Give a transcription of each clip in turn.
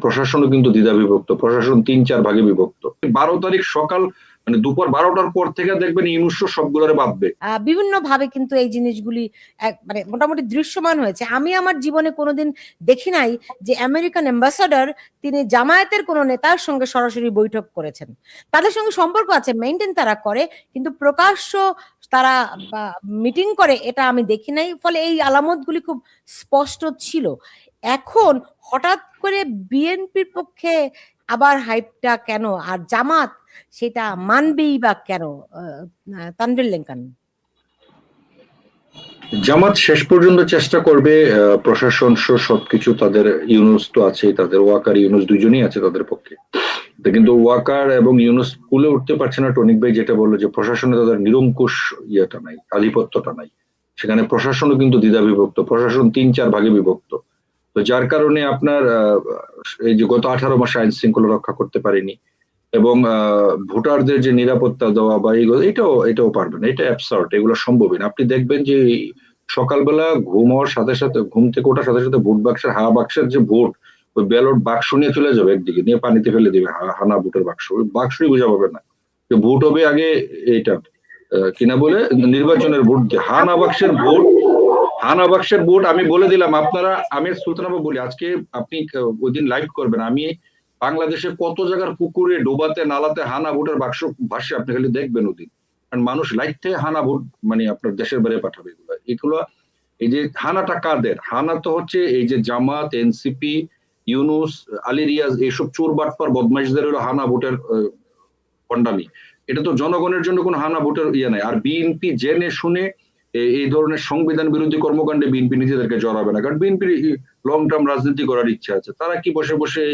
প্রশাসনও কিন্তু দ্বিধা বিভক্ত, প্রশাসন ৩-৪ ভাগে বিভক্ত। ১২ তারিখ সকাল মানে দুপুর ১২টার পর থেকে দেখবেন ইউনূস সবগুলোরে বাঁধবে। বিভিন্ন ভাবে কিন্তু এই জিনিসগুলি মানে মোটামুটি দৃশ্যমান হয়েছে। আমি আমার জীবনে কোনোদিন দেখি নাই যে আমেরিকান অ্যাম্বাসাডার তিনি জামায়াতের কোনো নেতার সঙ্গে সরাসরি বৈঠক করেছেন। তাদের সঙ্গে সম্পর্ক আছে, মেনটেন তারা করে, কিন্তু প্রকাশ্য তারা মিটিং করে এটা আমি দেখি নাই। ফলে এই আলামতগুলি খুব স্পষ্ট ছিল। এখন হঠাৎ করে বিএনপির পক্ষে আবার হাইপটা কেন, আর জামাত সেটা মানবেই বা কেন? তানভীর লেঙ্কান। জামাত শেষ পর্যন্ত চেষ্টা করবে, প্রশাসন সবকিছু তাদের, ইউনূস তো আছে, তাদের ওয়াকার ইউনূস দুইজনই আছে তাদের পক্ষে। কিন্তু ওয়াকার এবং ইউনূস কুলে উঠতে পারছে না। টনিক ভাই যেটা বললো যে প্রশাসনে তাদের নিরঙ্কুশ ইয়েটা নাই, আধিপত্যটা নাই, সেখানে প্রশাসনও কিন্তু দ্বিধা বিভক্ত, প্রশাসন ৩-৪ ভাগে বিভক্ত। তো যার কারণে আপনার এই যে গত 18 মাসে আইন শৃঙ্খলা রক্ষা করতে পারেনি, এবং ভোটারদের যে নিরাপত্তা দেওয়া বা এটাও পারবে না। এটা অ্যাবসার্ড, এগুলো সম্ভবই না। আপনি দেখবেন যে সকালবেলা ঘুম হওয়ার সাথে সাথে, ঘুম থেকে ওঠার সাথে সাথে ভোট বাক্সের বাক্সের যে ভোট, ওই ব্যালট বাক্স নিয়ে চলে যাবে একদিকে, নিয়ে পানিতে ফেলে দিবে হানা ভোটের বাক্স, ওই বাক্সই বোঝা পাবে না যে ভোট হবে আগে এইটা কিনা বলে নির্বাচনের ভোট, হানা বাক্সের ভোট। আমি বলে দিলাম আপনারা, আমি সুলতানাবাবু বলি, আজকে আপনি ওই দিন লাইভ করবেন, আমি বাংলাদেশে কত জায়গার পুকুরে, ডোবাতে, নালাতে হানা ভোটের বাক্স ভাসে আপনি খালি দেখবেন ওদিন। কারণ মানুষ লাইট থেকে হানা ভোট মানে আপনার দেশের বাইরে পাঠাবে। এগুলো এই যে হানাটা কাদের? হানা তো হচ্ছে এই যে জামাত, এনসিপি, ইউনূস, আলী রিয়াজ, এইসব চোর বাটপার বদমাইশদের হলো হানা ভোটের ভণ্ডামি। এটা তো জনগণের জন্য কোনো হানা ভোটের ইয়ে নাই। আর বিএনপি জেনে শুনে এই ধরনের সংবিধান বিরোধী কর্মকাণ্ডে বিএনপি নিজেদেরকে জড়াবে না, কারণ বিএনপির লং টার্ম রাজনীতি করার ইচ্ছা আছে। তারা কি বসে বসে,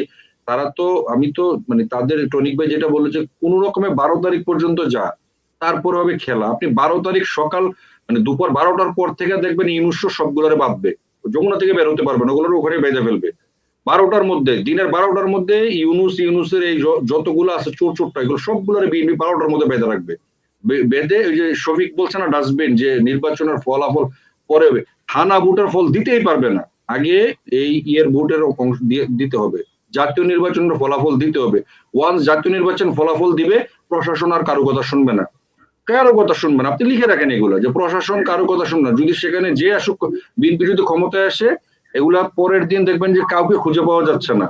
তারা তো, আমি তো মানে তাদের, টনিক ভাই যেটা বললো যে কোন রকমে 12 তারিখ পর্যন্ত যা, তারপর হবে খেলা। আপনি 12 তারিখ সকাল মানে দুপুর 12টার পর থেকে দেখবেন ইউনূস সবগুলোরে বাঁধবে, যমুনা থেকে বের হতে পারবে না, ওগুলোর ওখানে বেঁধে ফেলবে। 12টার মধ্যে, দিনের 12টার মধ্যে ইউনূসের এই যতগুলো আছে চোর চোরটা, এগুলো সবগুলোরে বিএনপি 12টার মধ্যে বেঁধে রাখবে। বেঁধে ওই যে শফিক বলছে না ডাস্টবিন, যে নির্বাচনের ফলাফল পরে হবে, হানা ভোটের ফল দিতেই পারবে না, আগে এই ইয়ের ভোটের অংশ দিতে হবে, জাতীয় নির্বাচনের ফলাফল দিতে হবে। ওয়ান্স জাতীয় নির্বাচন ফলাফল দিবে, প্রশাসন আর কারো কথা শুনবে না, কারো কথা শুনবে না। আপনি লিখে রাখেন এগুলো, যে প্রশাসন কারো কথা শুনবে না। যদি সেখানে যে আসুক, বিএনপি যদি ক্ষমতায় আসে, এগুলা পরের দিন দেখবেন যে কাউকে খুঁজে পাওয়া যাচ্ছে না,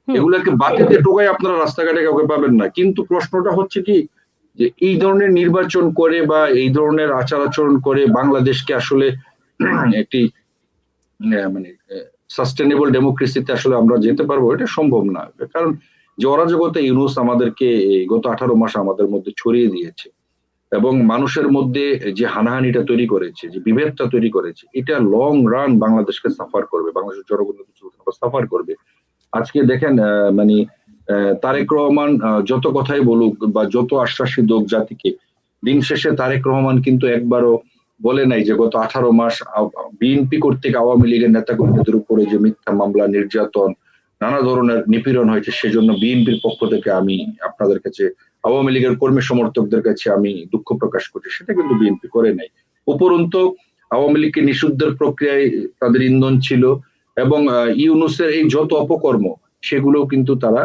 এগুলাকে বাতিতে টোকায় আপনারা রাস্তাঘাটে কাউকে পাবেন না। কিন্তু প্রশ্নটা হচ্ছে কি, যে এই ধরনের নির্বাচন করে বা এই ধরনের আচার আচরণ করে বাংলাদেশকে আসলে একটি মানে সাস্টেনেবল ডেমোক্রেসিতে আসলে আমরা যেতে পারবো, এটা সম্ভব না। কারণ যে অরাজকতা ইউনূস আমাদেরকে গত 18 মাস আমাদের মধ্যে ছড়িয়ে দিয়েছে, এবং মানুষের মধ্যে যে হানাহানিটা তৈরি করেছে, যে বিভেদটা তৈরি করেছে, এটা লং রান বাংলাদেশকে সাফার করবে, বাংলাদেশের জনগণ সাফার করবে। আজকে দেখেন মানে তারেক রহমান যত কথাই বলুক বা যত আশ্বাসী দোক জাতিকে, দিন শেষে তারেক রহমান কিন্তু একবারও বলে নাই যে গত 18 মাস বিএনপি কর্তৃক আওয়ামী লীগের নেতা কর্মীদের উপরে যে মিথ্যা মামলা, নির্যাতন, নানা ধরনের নিপীড়ন হয়েছে, সেজন্য বিএনপির পক্ষ থেকে আমি আপনাদের কাছে, আওয়ামী লীগের কর্মী সমর্থকদের কাছে আমি দুঃখ প্রকাশ করছি, সেটা কিন্তু বিএনপি করে নাই। উপরন্তু আওয়ামী লীগকে নিষিদ্ধের প্রক্রিয়ায় তাদের ইন্ধন ছিল, এবং ইউনূসের এই যত অপকর্ম, সেগুলো কিন্তু তারা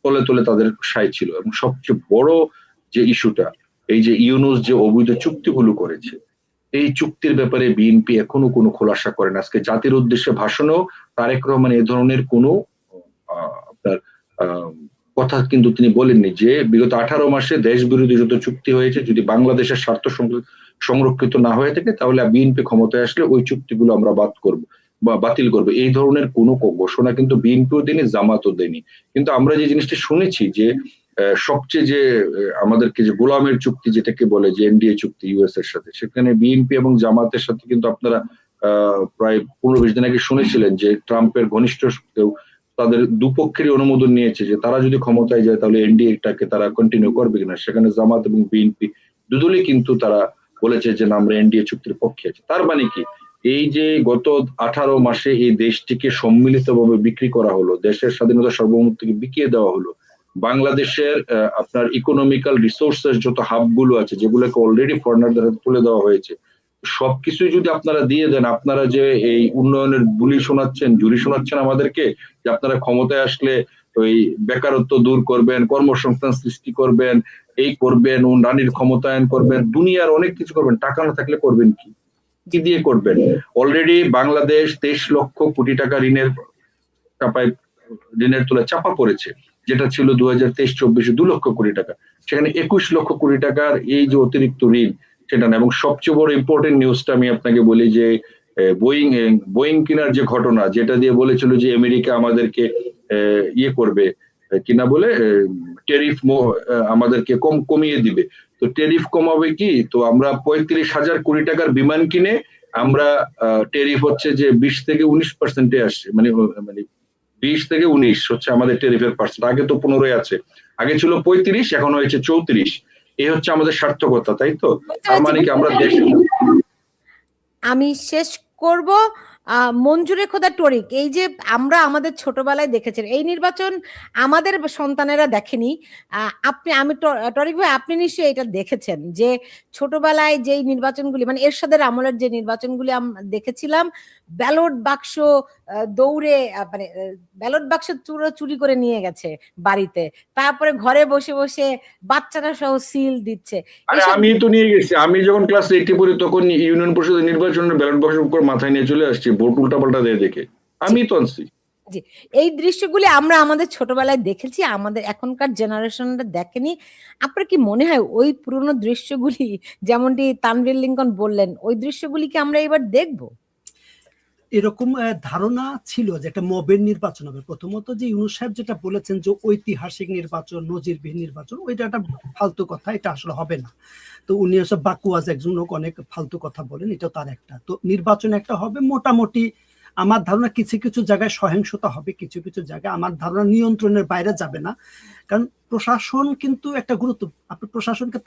তলে তলে তাদের সায় ছিল। এবং সবচেয়ে বড় যে ইস্যুটা, এই যে ইউনূস যে অবৈধ চুক্তিগুলো করেছে, এই চুক্তির ব্যাপারে বিএনপি এখনো কোনো খোলাসা করেন। আজকে জাতির উদ্দেশ্যে ভাষণেও তারেক রহমান এ ধরনের কোনো আপনার কথা কিন্তু তিনি বলেননি, যে বিগত 18 মাসে দেশ বিরোধী যত চুক্তি হয়েছে, যদি বাংলাদেশের স্বার্থ সংরক্ষিত না হয়ে থাকে, তাহলে বিএনপি ক্ষমতায় আসলে ওই চুক্তিগুলো আমরা বাতিল করবো, এই ধরনের কোনো ঘোষণা কিন্তু বিএনপিও দেয়নি, জামাতও দেয়নি। কিন্তু আমরা যে জিনিসটা শুনেছি, যে সবচেয়ে যে আমাদেরকে যে গোলামের চুক্তি যেটাকে বলে, যে এনডিএ চুক্তি ইউএস এর সাথে, সেখানে বিএনপি এবং জামাতের সাথে কিন্তু আপনারা প্রায় 15-20 দিন আগে শুনেছিলেন যে ট্রাম্পের ঘনিষ্ঠ কেউ তাদের দুপক্ষেরই অনুমোদন নিয়েছে যে তারা যদি ক্ষমতায় যায় তাহলে এনডিএটাকে তারা কন্টিনিউ করবে কিনা। সেখানে জামাত এবং বিএনপি দুদলই কিন্তু তারা বলেছে যে না, আমরা এনডিএ চুক্তির পক্ষে আছি। তার মানে কি, এই যে গত 18 মাসে এই দেশটিকে সম্মিলিতভাবে বিক্রি করা হলো, দেশের স্বাধীনতা সার্বভৌমত্বকে বিকিয়ে দেওয়া হলো, বাংলাদেশের আপনার ইকোনমিক্যাল রিসোর্সেস যত হাব গুলো আছে, যেগুলোকে অলরেডি ফরেনারদের তুলে দেওয়া হয়েছে, সবকিছুই যদি আপনারা দিয়ে দেন, আপনারা যে এই উন্নয়নের ঝুলি শোনাচ্ছেন আমাদেরকে, যে আপনারা ক্ষমতায় আসলে ওই বেকারত্ব দূর করবেন, কর্মসংস্থান সৃষ্টি করবেন, এই করবেন, নারীর ক্ষমতায়ন করবেন, দুনিয়ার অনেক কিছু করবেন, টাকা না থাকলে করবেন কি? কি দিয়ে করবেন? অলরেডি বাংলাদেশ 23 লক্ষ কোটি টাকা ঋণের তুলে চাপা পড়েছে, যেটা ছিল 2023-24 2 লক্ষ কোটি টাকা। সেখানে 21 লক্ষ কোটি টাকার এই যে অতিরিক্ত ঋণ, সেটা না। এবং সবচেয়ে বড় ইম্পর্টেন্ট নিউজটা আমি আপনাকে বলি যে বোয়িং কেনার যে ঘটনা, যেটা দিয়ে বলেছিল যে আমেরিকা আমাদেরকে ইয়ে করবে, কিনা বলে ট্যারিফ আমাদেরকে কমিয়ে দিবে। তো ট্যারিফ কমাবে কি? তো আমরা 35,000 কোটি টাকার বিমান কিনে আমরা ট্যারিফ হচ্ছে যে 20 থেকে 19% আসছে, মানে 20 থেকে 19 হচ্ছে আমাদের ট্যারিফের পার্সেন্ট। আগে তো 15 আছে, আগে ছিল 35, এখন হয়েছে 34। এই হচ্ছে আমাদের সার্থকতা, তাই তো? তার মানে কি আমরা দেশে, আমি শেষ করব। মঞ্জুরে খোদা টরিক, এই যে আমরা আমাদের ছোটবেলায় দেখেছেন এই নির্বাচন, আমাদের সন্তানেরা দেখেনি। টরিক ভাই, আপনি নিশ্চয়ই এটা দেখেছেন যে ছোটবেলায় যেই নির্বাচনগুলি, মানে এরশাদের আমলের যে নির্বাচনগুলি আমরা দেখেছিলাম, ব্যালট বাক্স দৌড়ে মানে ব্যালট বাক্স চুরি করে নিয়ে গেছে বাড়িতে, তারপরে ঘরে বসে বসে বাচ্চারা সহ সিল দিচ্ছে। আরে আমি তো নিয়ে গেছি, আমি যখন ক্লাস 8 পড়ি তখন ইউনিয়ন পরিষদের নির্বাচনের ব্যালট বাক্স উপর মাথায় নিয়ে চলে আসছি, ভোট উল্টাপাল্টা দিয়ে দেখে আমি তো আনছি। জি, এই দৃশ্যগুলি আমরা আমাদের ছোটবেলায় দেখেছি, আমাদের এখনকার জেনারেশনরা দেখেনি। আপনার কি মনে হয় ওই পুরনো দৃশ্যগুলি, যেমনটি তানভীর লিঙ্কন বললেন, ওই দৃশ্যগুলি কি আমরা এবার দেখবো? এরকম ধারণা ছিল যে একটা মবের নির্বাচন হবে। প্রথমত যে ইউনূস সাহেব যেটা বলেছেন যে ঐতিহাসিক নির্বাচন, নজিরবিহীন নির্বাচন, ওইটা একটা ফালতু কথা, এটা আসলে হবে না। তো উনি এসব বাকুয়াজ একজন লোক, অনেক ফালতু কথা বলেন, এটাও তার একটা। তো নির্বাচন একটা হবে মোটামুটি, আমার ধারণা কিছু কিছু জায়গায় সহিংসতা হবে, কিছু কিছু জায়গায় আমার ধারণা নিয়ন্ত্রণের বাইরে যাবে না। কারণ প্রশাসন কিন্তু একটা গুরুত্ব, আপনার প্রশাসনকে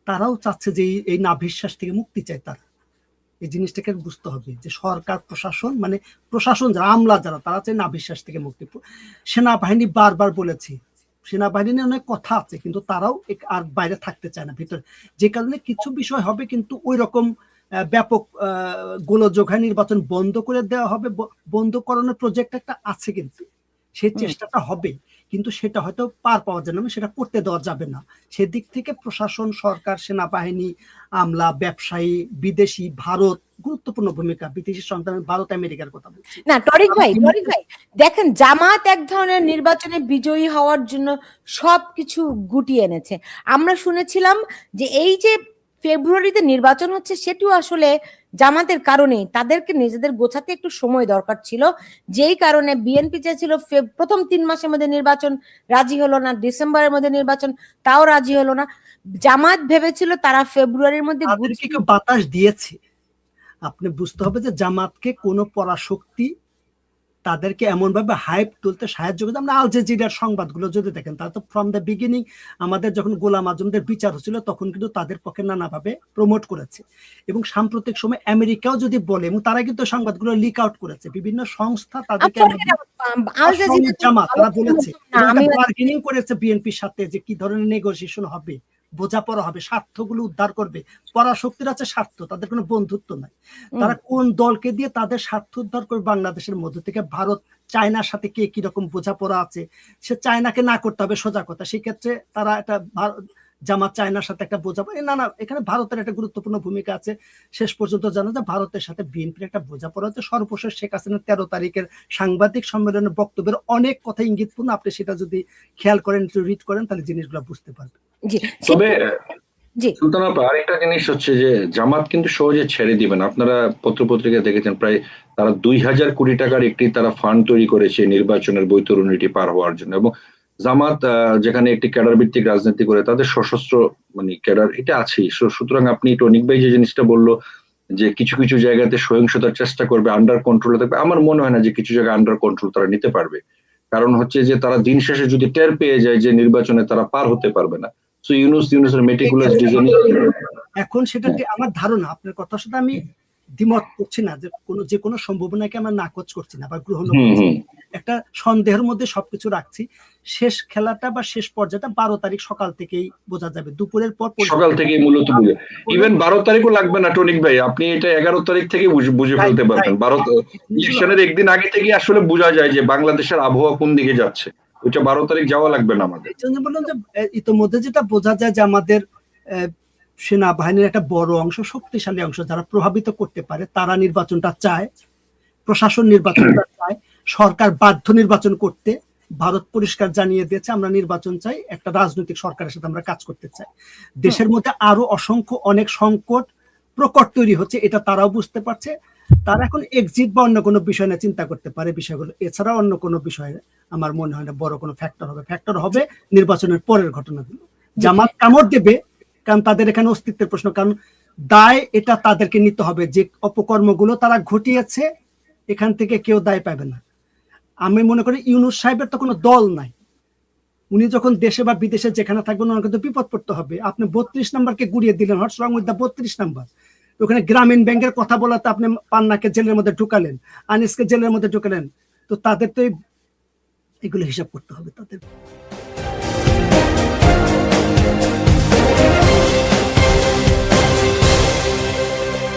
তারাও চাচ্ছে যে এই নাভিশ্বাস থেকে মুক্তি চায়। তারা এই জিনিসটাকে বুঝতে হবে যে সরকার প্রশাসন, মানে প্রশাসন যারা, আমলা যারা, তারা চায় নাভিশ্বাস থেকে মুক্তি। সেনাবাহিনী বারবার বলেছি, সেনাবাহিনী নিয়ে অনেক কথা আছে, কিন্তু তারাও আর বাইরে থাকতে চায় না ভিতরে। যে কারণে কিছু বিষয় হবে, কিন্তু ওই রকম ব্যাপক গোলযোগ হয়, নির্বাচন বন্ধ করে দেওয়া হবে, বন্ধ করানোর প্রজেক্ট একটা আছে, কিন্তু সেই চেষ্টাটা হবে, কিন্তু সেটা হয়তো পার পাওয়া যাবে না, সেটা করতে দেওয়া যাবে না। সেদিক থেকে প্রশাসন, সরকার, সেনাবাহিনী, আমলা, ব্যবসায়ী, বিদেশি, ভারত গুরুত্বপূর্ণ ভূমিকা। বিদেশি সন্তান, ভারত আমেরিকার কথা বলছি না। টরিক ভাই দেখেন, জামাত এক ধরনের নির্বাচনে বিজয়ী হওয়ার জন্য সবকিছু গুটিয়ে এনেছে। আমরা শুনেছিলাম যে এই যে ফেব্রুয়ারিতে নির্বাচন হচ্ছে, সেটিও আসলে জামাতের কারণে তাদেরকে নিজেদের গোছাতে একটু সময় দরকার ছিল, যেই কারণে বিএনপি চেয়েছিল প্রথম 3 মাসের মধ্যে নির্বাচন, রাজি হলো না। ডিসেম্বরের মধ্যে নির্বাচন, তাও রাজি হলো না। জামাত ভেবেছিল তারা ফেব্রুয়ারির মধ্যে বাতাস দিয়েছে। আপনি বুঝতে হবে যে জামাতকে কোনো পরাশক্তি তাদেরকে এমন ভাবে হাইপ তুলতে সাহায্য করতে। আমরা আল জাজিরার সংবাদগুলো যদি দেখেন, তারা তো ফ্রম দ্য বিগিনিং, আমাদের যখন গোলাম আজমদের বিচার হচ্ছিল তখন কিন্তু তাদের পক্ষে নানাভাবে প্রমোট করেছে। এবং সাম্প্রতিক সময় আমেরিকাও যদি বলে, এবং তারা কিন্তু সংবাদগুলো লিক আউট করেছে, বিভিন্ন সংস্থা তাদেরকে জামাত তারা বলেছে, বার্গেনিং করেছে বিএনপির সাথে যে কি ধরনের নেগোসিয়েশন হবে, বোঝাপড়া হবে, স্বার্থগুলো উদ্ধার করবে। পরাশক্তির আছে স্বার্থ, তাদের কোনো বন্ধুত্ব নাই। তারা কোন দলকে দিয়ে তাদের স্বার্থ উদ্ধার করবে বাংলাদেশের মধ্যে থেকে। ভারত চায়নার সাথে কে কিরকম বোঝাপড়া আছে, সে চায়নাকে না করতে হবে, সোজা কথা। সেক্ষেত্রে তারা একটা জামাত চায়নার সাথে একটা বোঝাপড়া, না এখানে ভারতের একটা গুরুত্বপূর্ণ ভূমিকা আছে। শেষ পর্যন্ত জানা যায় ভারতের সাথে বিএনপির একটা বোঝাপড়া আছে। সর্বশেষ শেখ হাসিনার 13 তারিখের সাংবাদিক সম্মেলনের বক্তব্যের অনেক কথা ইঙ্গিতপূর্ণ। আপনি সেটা যদি খেয়াল করেন, রিড করেন, তাহলে জিনিসগুলো বুঝতে পারবেন। তবে সুলতান আপা, আরেকটা জিনিস হচ্ছে যে জামাত কিন্তু সহজে ছেড়ে দিবেন। আপনারা পত্রপত্রিকায় দেখেছেন, প্রায় তারা 2000 কোটি টাকার একটি তারা ফান্ড তৈরি করেছে নির্বাচনের বৈতরণীটি পার হওয়ার জন্য। এবং জামাত যেখানে একটি ক্যাডার ভিত্তিক রাজনীতি করে, তাদের সশস্ত্র মানে ক্যাডার এটা আছেই। সুতরাং আপনি টনিক ভাই যে জিনিসটা বললো যে কিছু কিছু জায়গাতে সহিংসতার চেষ্টা করবে, আন্ডার কন্ট্রোলে থাকবে, আমার মনে হয় না যে কিছু জায়গায় আন্ডার কন্ট্রোল তারা নিতে পারবে। কারণ হচ্ছে যে তারা দিন শেষে যদি টের পেয়ে যায় যে নির্বাচনে তারা পার হতে পারবে না, এখন সেটা আমার ধারণা, আপনার কথার সাথে আমি দ্বিমত করছি না, যে কোনো সম্ভাবনাকে আমরা নাকচ করছি না বা গ্রহণ করছি। একটা সন্দেহের মধ্যে সবকিছু রাখছি। শেষ খেলাটা বা শেষ পর্যায়টা 12 তারিখ সকাল থেকেই বোঝা যাবে, দুপুরের পর সকাল থেকেই মূলত বুঝে, ইভেন 12 তারিখও লাগবে না টনিক ভাই, আপনি এটা 11 তারিখ থেকে বুঝে ফেলতে পারবেন। 12 ইলেকশনের একদিন আগে থেকে আসলে বোঝা যায় যে বাংলাদেশের আবহাওয়া কোন দিকে যাচ্ছে, ওইটা 12 তারিখ যাওয়া লাগবে না আমাদের। এই জন্য বললাম যে ইতিমধ্যে যেটা বোঝা যায় যে আমাদের সেনাবাহিনীর একটা বড় অংশ, শক্তিশালী অংশ যারা প্রভাবিত করতে পারে, তারা নির্বাচনটা চায়, প্রশাসন নির্বাচনটা চায়, সরকার বাধ্য নির্বাচন করতে। ভারত পরিষ্কার জানিয়ে দিয়েছে আমরা নির্বাচন চাই, একটা রাজনৈতিক সরকারের সাথে আমরা কাজ করতে চাই। দেশের মধ্যে আরো অসংখ্য অনেক সংকট প্রকট তৈরি হচ্ছে, এটা তারাও বুঝতে পারছে। তারা এখন এক্সিট বা অন্য কোনো বিষয় নিয়ে চিন্তা করতে পারে বিষয়গুলো, এছাড়া অন্য কোনো বিষয়ে আমার মনে হয় না বড় কোনো ফ্যাক্টর হবে নির্বাচনের পরের ঘটনাগুলো। জামাত কামড় দেবে, কারণ তাদের এখানে অস্তিত্বের প্রশ্ন, কারণ দায় এটা তাদেরকে নিতে হবে, যে অপকর্মগুলো তারা ঘটিয়েছে এখান থেকে কেউ দায় পাবে না। আমি মনে করি ইউনূস সাহেবের তো কোনো দল নাই, উনি যখন দেশে বা বিদেশে যেখানে থাকবেন ওনাকে তো বিপদ পড়তে হবে। আপনি 32 নাম্বারকে গুড়িয়ে দিলেন, হোয়াটস রং উইথ দ্য 32 নাম্বার? ওখানে গ্রামীণ ব্যাংকের কথা বলাতে আপনি পান্নাকে জেলের মধ্যে ঢুকালেন, আনিসকে জেলের মধ্যে ঢুকালেন, তো তাদের তো এগুলো হিসাব করতে হবে তাদের।